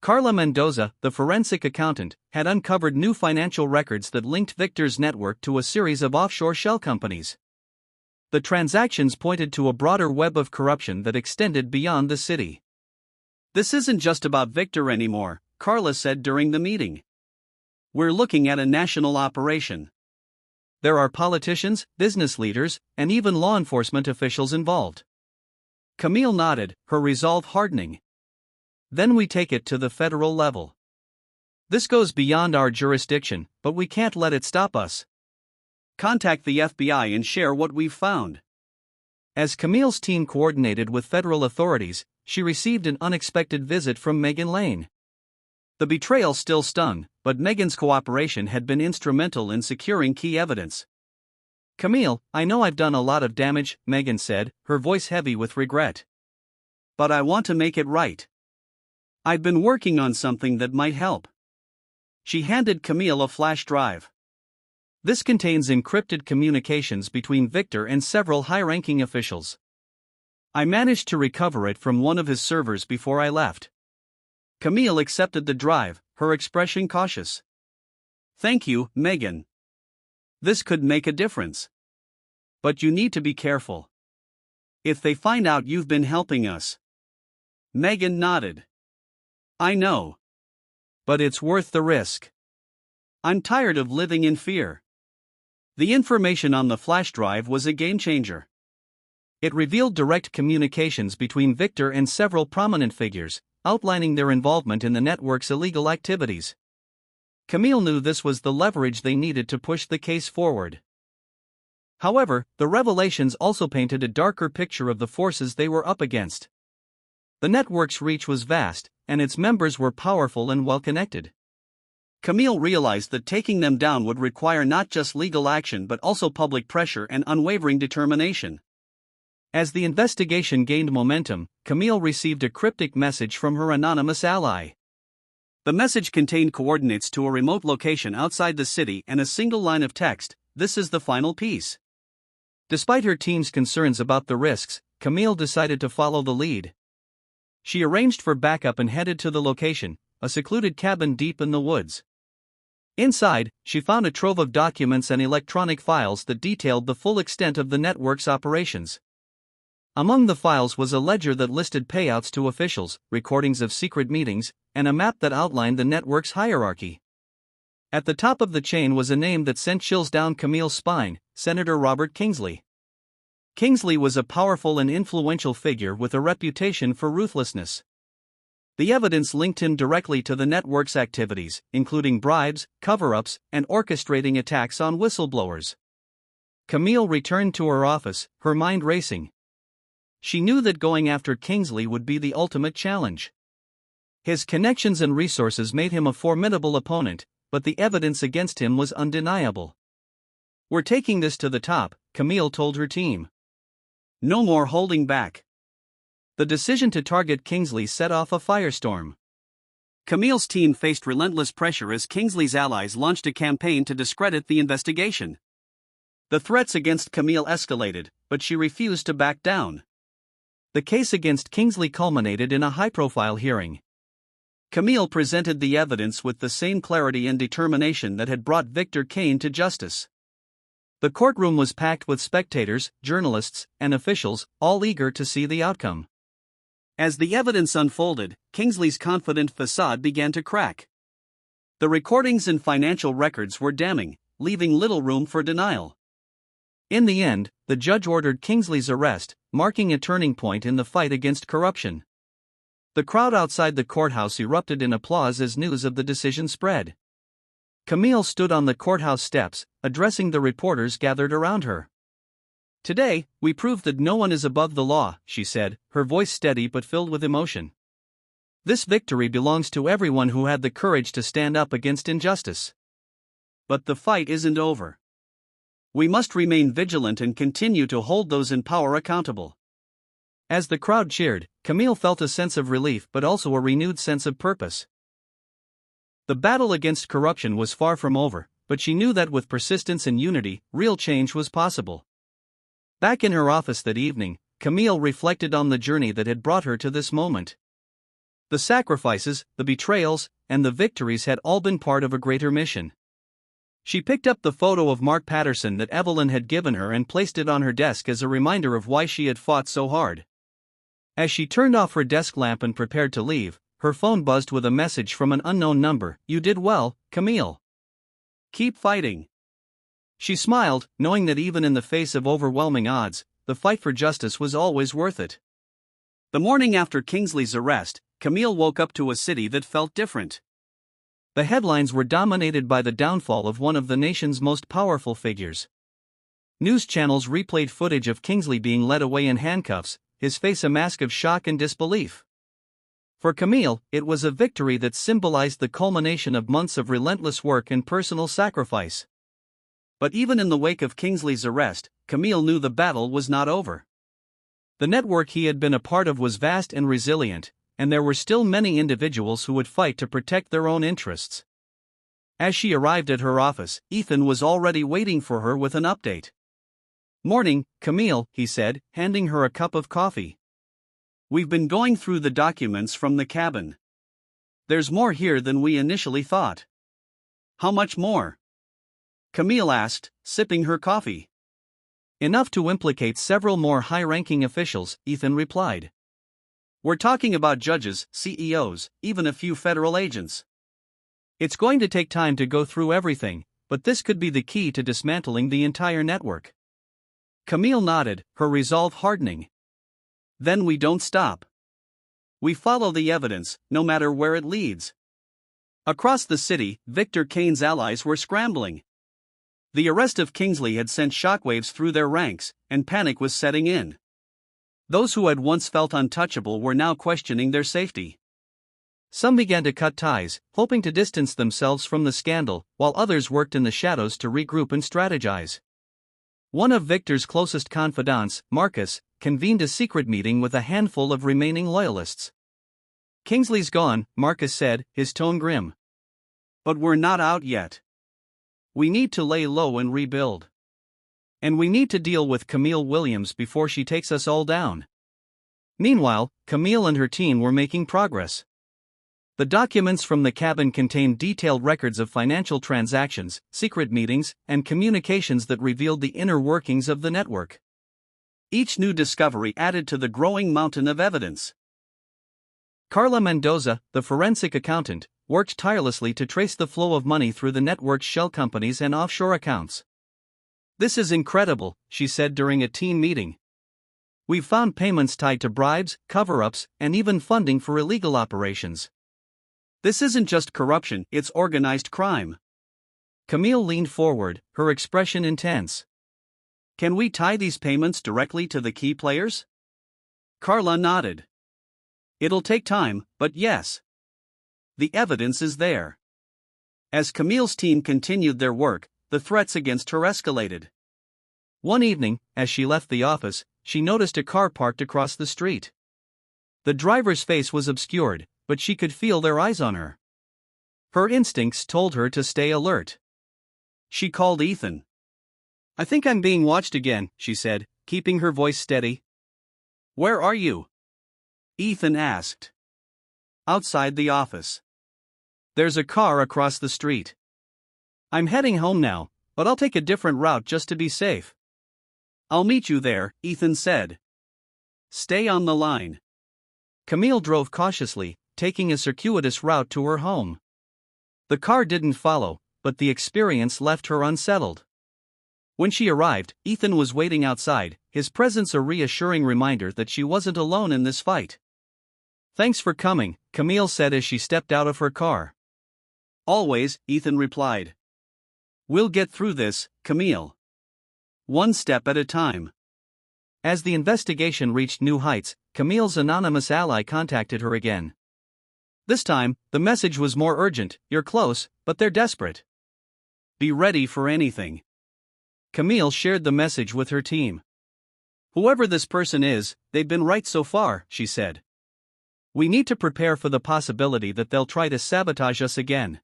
Carla Mendoza, the forensic accountant, had uncovered new financial records that linked Victor's network to a series of offshore shell companies. The transactions pointed to a broader web of corruption that extended beyond the city. "This isn't just about Victor anymore," Carla said during the meeting. "We're looking at a national operation. There are politicians, business leaders, and even law enforcement officials involved. Camille nodded, her resolve hardening. Then we take it to the federal level. This goes beyond our jurisdiction, but we can't let it stop us. Contact the FBI and share what we've found. As Camille's team coordinated with federal authorities, she received an unexpected visit from Megan Lane. The betrayal still stung, but Megan's cooperation had been instrumental in securing key evidence. "Camille, I know I've done a lot of damage," Megan said, her voice heavy with regret. "But I want to make it right. I've been working on something that might help." She handed Camille a flash drive. This contains encrypted communications between Victor and several high-ranking officials. "I managed to recover it from one of his servers before I left." Camille accepted the drive, her expression cautious. "Thank you, Megan. This could make a difference. But you need to be careful. If they find out you've been helping us." Megan nodded. "I know. But it's worth the risk. I'm tired of living in fear." The information on the flash drive was a game changer. It revealed direct communications between Victor and several prominent figures, outlining their involvement in the network's illegal activities. Camille knew this was the leverage they needed to push the case forward. However, the revelations also painted a darker picture of the forces they were up against. The network's reach was vast, and its members were powerful and well-connected. Camille realized that taking them down would require not just legal action but also public pressure and unwavering determination. As the investigation gained momentum, Camille received a cryptic message from her anonymous ally. The message contained coordinates to a remote location outside the city and a single line of text: "This is the final piece." Despite her team's concerns about the risks, Camille decided to follow the lead. She arranged for backup and headed to the location, a secluded cabin deep in the woods. Inside, she found a trove of documents and electronic files that detailed the full extent of the network's operations. Among the files was a ledger that listed payouts to officials, recordings of secret meetings, and a map that outlined the network's hierarchy. At the top of the chain was a name that sent chills down Camille's spine: Senator Robert Kingsley. Kingsley was a powerful and influential figure with a reputation for ruthlessness. The evidence linked him directly to the network's activities, including bribes, cover-ups, and orchestrating attacks on whistleblowers. Camille returned to her office, her mind racing. She knew that going after Kingsley would be the ultimate challenge. His connections and resources made him a formidable opponent, but the evidence against him was undeniable. "We're taking this to the top," Camille told her team. "No more holding back." The decision to target Kingsley set off a firestorm. Camille's team faced relentless pressure as Kingsley's allies launched a campaign to discredit the investigation. The threats against Camille escalated, but she refused to back down. The case against Kingsley culminated in a high-profile hearing. Camille presented the evidence with the same clarity and determination that had brought Victor Kane to justice. The courtroom was packed with spectators, journalists, and officials, all eager to see the outcome. As the evidence unfolded, Kingsley's confident facade began to crack. The recordings and financial records were damning, leaving little room for denial. In the end, the judge ordered Kingsley's arrest, marking a turning point in the fight against corruption. The crowd outside the courthouse erupted in applause as news of the decision spread. Camille stood on the courthouse steps, addressing the reporters gathered around her. "Today, we proved that no one is above the law," she said, her voice steady but filled with emotion. "This victory belongs to everyone who had the courage to stand up against injustice. But the fight isn't over. We must remain vigilant and continue to hold those in power accountable." As the crowd cheered, Camille felt a sense of relief but also a renewed sense of purpose. The battle against corruption was far from over, but she knew that with persistence and unity, real change was possible. Back in her office that evening, Camille reflected on the journey that had brought her to this moment. The sacrifices, the betrayals, and the victories had all been part of a greater mission. She picked up the photo of Mark Patterson that Evelyn had given her and placed it on her desk as a reminder of why she had fought so hard. As she turned off her desk lamp and prepared to leave, her phone buzzed with a message from an unknown number. "You did well, Camille. Keep fighting." She smiled, knowing that even in the face of overwhelming odds, the fight for justice was always worth it. The morning after Kingsley's arrest, Camille woke up to a city that felt different. The headlines were dominated by the downfall of one of the nation's most powerful figures. News channels replayed footage of Kingsley being led away in handcuffs, his face a mask of shock and disbelief. For Camille, it was a victory that symbolized the culmination of months of relentless work and personal sacrifice. But even in the wake of Kingsley's arrest, Camille knew the battle was not over. The network he had been a part of was vast and resilient, and there were still many individuals who would fight to protect their own interests. As she arrived at her office, Ethan was already waiting for her with an update. "Morning, Camille," he said, handing her a cup of coffee. "We've been going through the documents from the cabin. There's more here than we initially thought." "How much more?" Camille asked, sipping her coffee. "Enough to implicate several more high-ranking officials," Ethan replied. "We're talking about judges, CEOs, even a few federal agents. It's going to take time to go through everything, but this could be the key to dismantling the entire network." Camille nodded, her resolve hardening. "Then we don't stop. We follow the evidence, no matter where it leads." Across the city, Victor Kane's allies were scrambling. The arrest of Kingsley had sent shockwaves through their ranks, and panic was setting in. Those who had once felt untouchable were now questioning their safety. Some began to cut ties, hoping to distance themselves from the scandal, while others worked in the shadows to regroup and strategize. One of Victor's closest confidants, Marcus, convened a secret meeting with a handful of remaining loyalists. "Kingsley's gone," Marcus said, his tone grim. "But we're not out yet. We need to lay low and rebuild. And we need to deal with Camille Williams before she takes us all down." Meanwhile, Camille and her team were making progress. The documents from the cabin contained detailed records of financial transactions, secret meetings, and communications that revealed the inner workings of the network. Each new discovery added to the growing mountain of evidence. Carla Mendoza, the forensic accountant, worked tirelessly to trace the flow of money through the network's shell companies and offshore accounts. "This is incredible," she said during a team meeting. "We've found payments tied to bribes, cover-ups, and even funding for illegal operations. This isn't just corruption, it's organized crime." Camille leaned forward, her expression intense. "Can we tie these payments directly to the key players?" Carla nodded. "It'll take time, but yes. The evidence is there." As Camille's team continued their work, the threats against her escalated. One evening, as she left the office, she noticed a car parked across the street. The driver's face was obscured, but she could feel their eyes on her. Her instincts told her to stay alert. She called Ethan. "I think I'm being watched again," she said, keeping her voice steady. "Where are you?" Ethan asked. "Outside the office. There's a car across the street. I'm heading home now, but I'll take a different route just to be safe." "I'll meet you there," Ethan said. "Stay on the line." Camille drove cautiously, taking a circuitous route to her home. The car didn't follow, but the experience left her unsettled. When she arrived, Ethan was waiting outside, his presence a reassuring reminder that she wasn't alone in this fight. "Thanks for coming," Camille said as she stepped out of her car. "Always," Ethan replied. "We'll get through this, Camille. One step at a time." As the investigation reached new heights, Camille's anonymous ally contacted her again. This time, the message was more urgent: "You're close, but they're desperate. Be ready for anything." Camille shared the message with her team. "Whoever this person is, they've been right so far," she said. "We need to prepare for the possibility that they'll try to sabotage us again."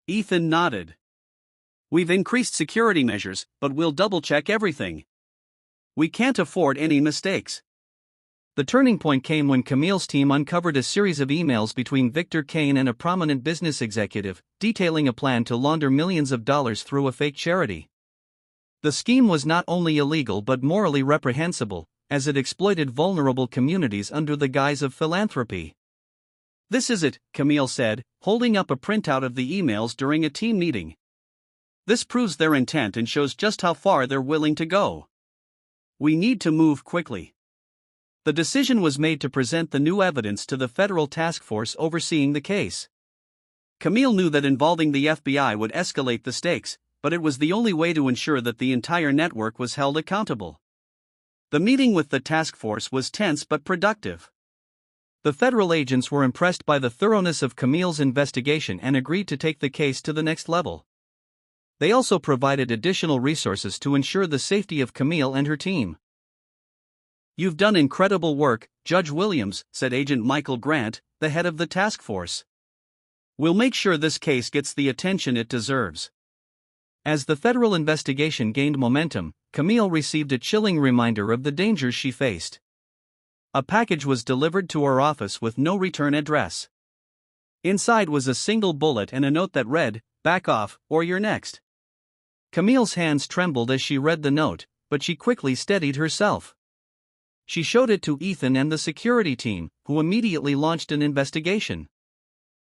Ethan nodded. "We've increased security measures, but we'll double-check everything. We can't afford any mistakes." The turning point came when Camille's team uncovered a series of emails between Victor Kane and a prominent business executive, detailing a plan to launder millions of dollars through a fake charity. The scheme was not only illegal but morally reprehensible, as it exploited vulnerable communities under the guise of philanthropy. "This is it," Camille said, holding up a printout of the emails during a team meeting. This proves their intent and shows just how far they're willing to go. We need to move quickly. The decision was made to present the new evidence to the federal task force overseeing the case. Camille knew that involving the FBI would escalate the stakes, but it was the only way to ensure that the entire network was held accountable. The meeting with the task force was tense but productive. The federal agents were impressed by the thoroughness of Camille's investigation and agreed to take the case to the next level. They also provided additional resources to ensure the safety of Camille and her team. "You've done incredible work, Judge Williams," said Agent Michael Grant, the head of the task force. "We'll make sure this case gets the attention it deserves." As the federal investigation gained momentum, Camille received a chilling reminder of the dangers she faced. A package was delivered to her office with no return address. Inside was a single bullet and a note that read, "Back off, or you're next." Camille's hands trembled as she read the note, but she quickly steadied herself. She showed it to Ethan and the security team, who immediately launched an investigation.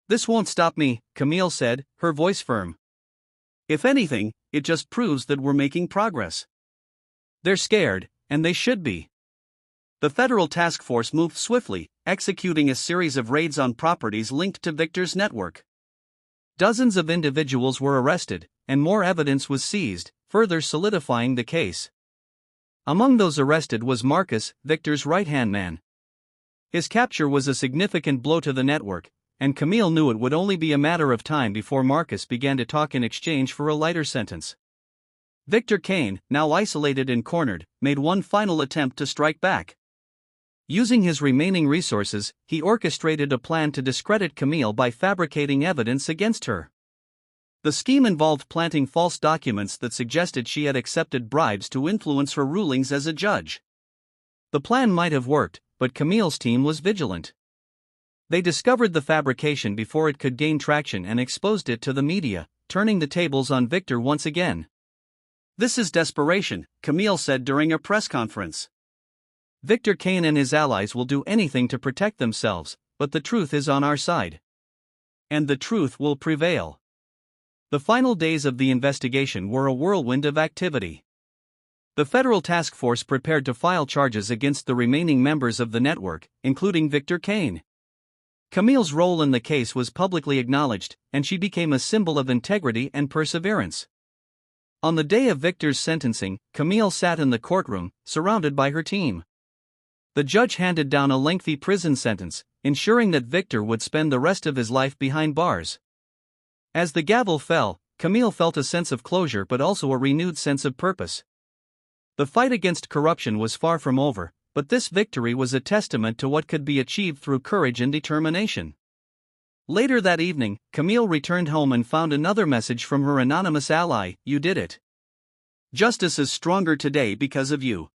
"This won't stop me," Camille said, her voice firm. "If anything, it just proves that we're making progress." They're scared, and they should be. The federal task force moved swiftly, executing a series of raids on properties linked to Victor's network. Dozens of individuals were arrested, and more evidence was seized, further solidifying the case. Among those arrested was Marcus, Victor's right-hand man. His capture was a significant blow to the network, and Camille knew it would only be a matter of time before Marcus began to talk in exchange for a lighter sentence. Victor Kane, now isolated and cornered, made one final attempt to strike back. Using his remaining resources, he orchestrated a plan to discredit Camille by fabricating evidence against her. The scheme involved planting false documents that suggested she had accepted bribes to influence her rulings as a judge. The plan might have worked, but Camille's team was vigilant. They discovered the fabrication before it could gain traction and exposed it to the media, turning the tables on Victor once again. "This is desperation," Camille said during a press conference. "Victor Kane and his allies will do anything to protect themselves, but the truth is on our side. And the truth will prevail." The final days of the investigation were a whirlwind of activity. The federal task force prepared to file charges against the remaining members of the network, including Victor Kane. Camille's role in the case was publicly acknowledged, and she became a symbol of integrity and perseverance. On the day of Victor's sentencing, Camille sat in the courtroom, surrounded by her team. The judge handed down a lengthy prison sentence, ensuring that Victor would spend the rest of his life behind bars. As the gavel fell, Camille felt a sense of closure but also a renewed sense of purpose. The fight against corruption was far from over, but this victory was a testament to what could be achieved through courage and determination. Later that evening, Camille returned home and found another message from her anonymous ally: "You did it. Justice is stronger today because of you."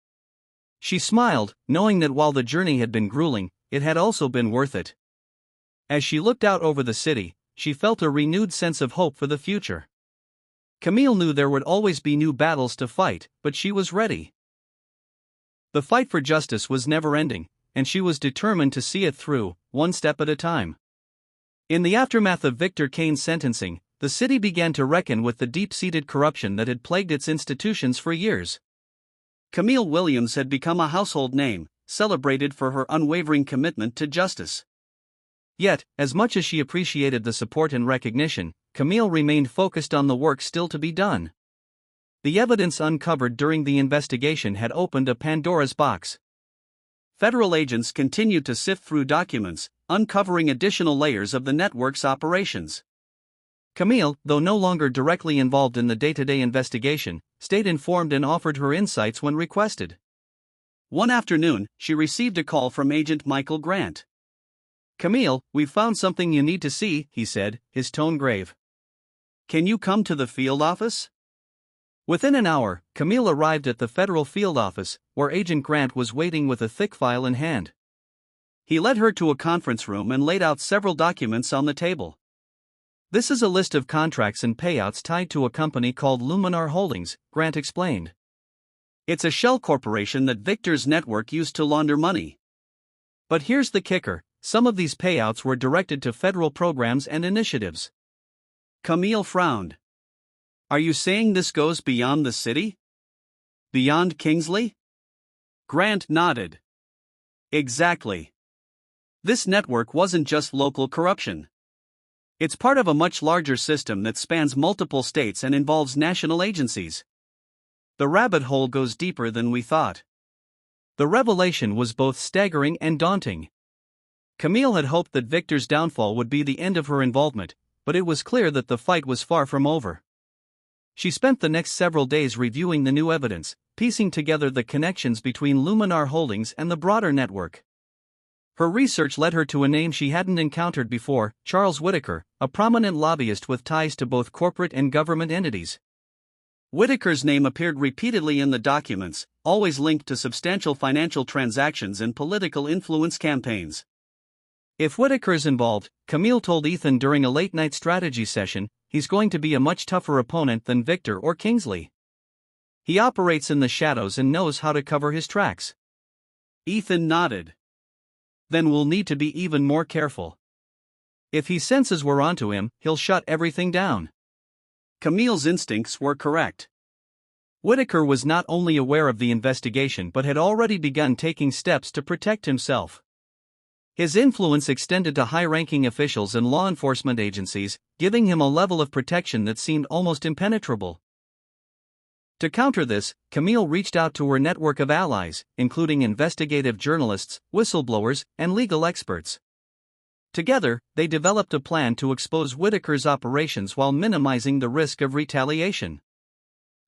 She smiled, knowing that while the journey had been grueling, it had also been worth it. As she looked out over the city, she felt a renewed sense of hope for the future. Camille knew there would always be new battles to fight, but she was ready. The fight for justice was never-ending, and she was determined to see it through, one step at a time. In the aftermath of Victor Kane's sentencing, the city began to reckon with the deep-seated corruption that had plagued its institutions for years. Camille Williams had become a household name, celebrated for her unwavering commitment to justice. Yet, as much as she appreciated the support and recognition, Camille remained focused on the work still to be done. The evidence uncovered during the investigation had opened a Pandora's box. Federal agents continued to sift through documents, uncovering additional layers of the network's operations. Camille, though no longer directly involved in the day-to-day investigation, stayed informed and offered her insights when requested. One afternoon, she received a call from Agent Michael Grant. "Camille, we've found something you need to see," he said, his tone grave. "Can you come to the field office?" Within an hour, Camille arrived at the federal field office, where Agent Grant was waiting with a thick file in hand. He led her to a conference room and laid out several documents on the table. "This is a list of contracts and payouts tied to a company called Luminar Holdings," Grant explained. "It's a shell corporation that Victor's network used to launder money. But here's the kicker. Some of these payouts were directed to federal programs and initiatives." Camille frowned. Are you saying this goes beyond the city? Beyond Kingsley? Grant nodded. Exactly. This network wasn't just local corruption. It's part of a much larger system that spans multiple states and involves national agencies. The rabbit hole goes deeper than we thought. The revelation was both staggering and daunting. Camille had hoped that Victor's downfall would be the end of her involvement, but it was clear that the fight was far from over. She spent the next several days reviewing the new evidence, piecing together the connections between Luminar Holdings and the broader network. Her research led her to a name she hadn't encountered before, Charles Whitaker, a prominent lobbyist with ties to both corporate and government entities. Whitaker's name appeared repeatedly in the documents, always linked to substantial financial transactions and political influence campaigns. If Whitaker's involved, Camille told Ethan during a late-night strategy session, he's going to be a much tougher opponent than Victor or Kingsley. He operates in the shadows and knows how to cover his tracks. Ethan nodded. Then we'll need to be even more careful. If he senses we're onto him, he'll shut everything down. Camille's instincts were correct. Whitaker was not only aware of the investigation but had already begun taking steps to protect himself. His influence extended to high-ranking officials and law enforcement agencies, giving him a level of protection that seemed almost impenetrable. To counter this, Camille reached out to her network of allies, including investigative journalists, whistleblowers, and legal experts. Together, they developed a plan to expose Whitaker's operations while minimizing the risk of retaliation.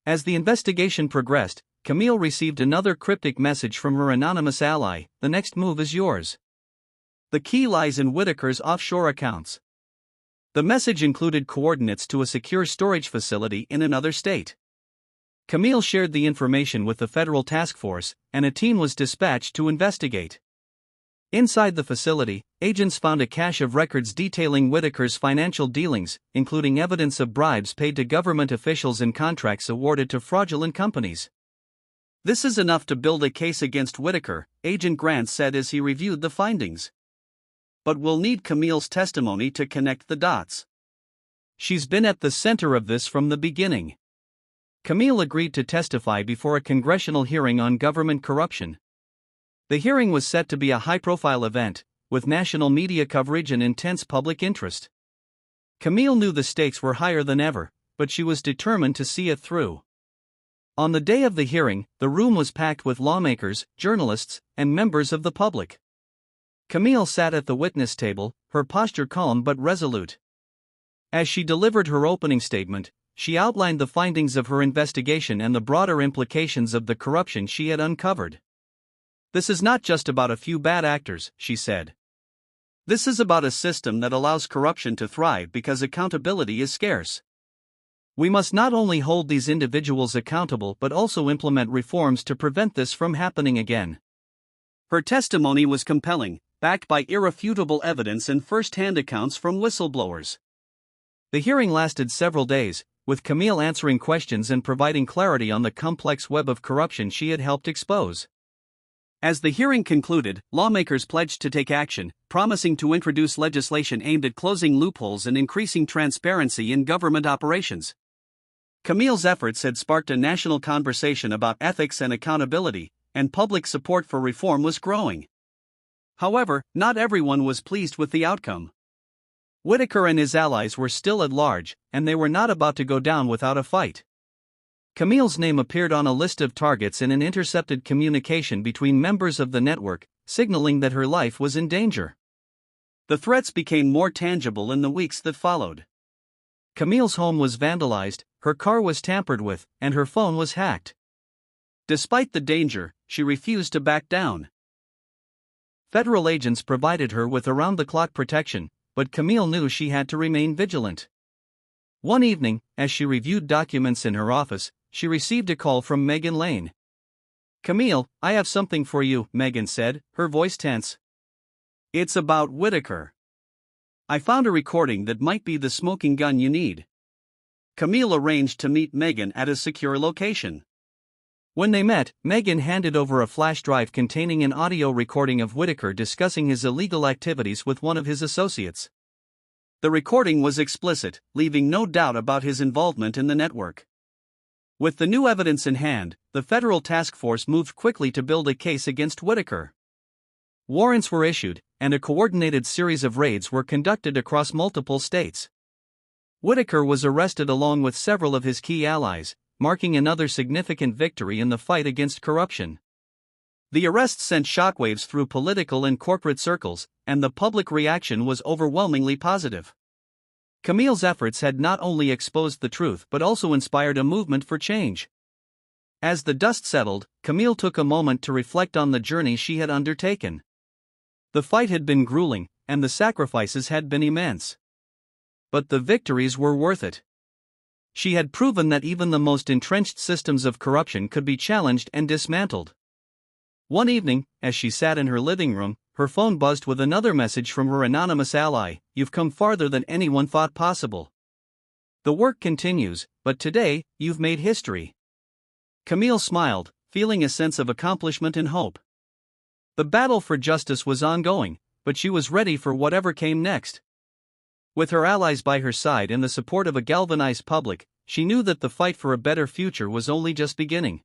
As the investigation progressed, Camille received another cryptic message from her anonymous ally: "The next move is yours." The key lies in Whitaker's offshore accounts. The message included coordinates to a secure storage facility in another state. Camille shared the information with the federal task force, and a team was dispatched to investigate. Inside the facility, agents found a cache of records detailing Whitaker's financial dealings, including evidence of bribes paid to government officials and contracts awarded to fraudulent companies. "This is enough to build a case against Whitaker," Agent Grant said as he reviewed the findings. "But we'll need Camille's testimony to connect the dots. She's been at the center of this from the beginning." Camille agreed to testify before a congressional hearing on government corruption. The hearing was set to be a high-profile event, with national media coverage and intense public interest. Camille knew the stakes were higher than ever, but she was determined to see it through. On the day of the hearing, the room was packed with lawmakers, journalists, and members of the public. Camille sat at the witness table, her posture calm but resolute. As she delivered her opening statement, she outlined the findings of her investigation and the broader implications of the corruption she had uncovered. "This is not just about a few bad actors," she said. "This is about a system that allows corruption to thrive because accountability is scarce. We must not only hold these individuals accountable but also implement reforms to prevent this from happening again." Her testimony was compelling, backed by irrefutable evidence and first-hand accounts from whistleblowers. The hearing lasted several days, with Camille answering questions and providing clarity on the complex web of corruption she had helped expose. As the hearing concluded, lawmakers pledged to take action, promising to introduce legislation aimed at closing loopholes and increasing transparency in government operations. Camille's efforts had sparked a national conversation about ethics and accountability, and public support for reform was growing. However, not everyone was pleased with the outcome. Whitaker and his allies were still at large, and they were not about to go down without a fight. Camille's name appeared on a list of targets in an intercepted communication between members of the network, signaling that her life was in danger. The threats became more tangible in the weeks that followed. Camille's home was vandalized, her car was tampered with, and her phone was hacked. Despite the danger, she refused to back down. Federal agents provided her with around-the-clock protection, but Camille knew she had to remain vigilant. One evening, as she reviewed documents in her office, she received a call from Megan Lane. "Camille, I have something for you," Megan said, her voice tense. "It's about Whitaker. I found a recording that might be the smoking gun you need." Camille arranged to meet Megan at a secure location. When they met, Megan handed over a flash drive containing an audio recording of Whitaker discussing his illegal activities with one of his associates. The recording was explicit, leaving no doubt about his involvement in the network. With the new evidence in hand, the federal task force moved quickly to build a case against Whitaker. Warrants were issued, and a coordinated series of raids were conducted across multiple states. Whitaker was arrested along with several of his key allies, marking another significant victory in the fight against corruption. The arrest sent shockwaves through political and corporate circles, and the public reaction was overwhelmingly positive. Camille's efforts had not only exposed the truth but also inspired a movement for change. As the dust settled, Camille took a moment to reflect on the journey she had undertaken. The fight had been grueling, and the sacrifices had been immense. But the victories were worth it. She had proven that even the most entrenched systems of corruption could be challenged and dismantled. One evening, as she sat in her living room, her phone buzzed with another message from her anonymous ally: "You've come farther than anyone thought possible. The work continues, but today, you've made history." Camille smiled, feeling a sense of accomplishment and hope. The battle for justice was ongoing, but she was ready for whatever came next. With her allies by her side and the support of a galvanized public, she knew that the fight for a better future was only just beginning.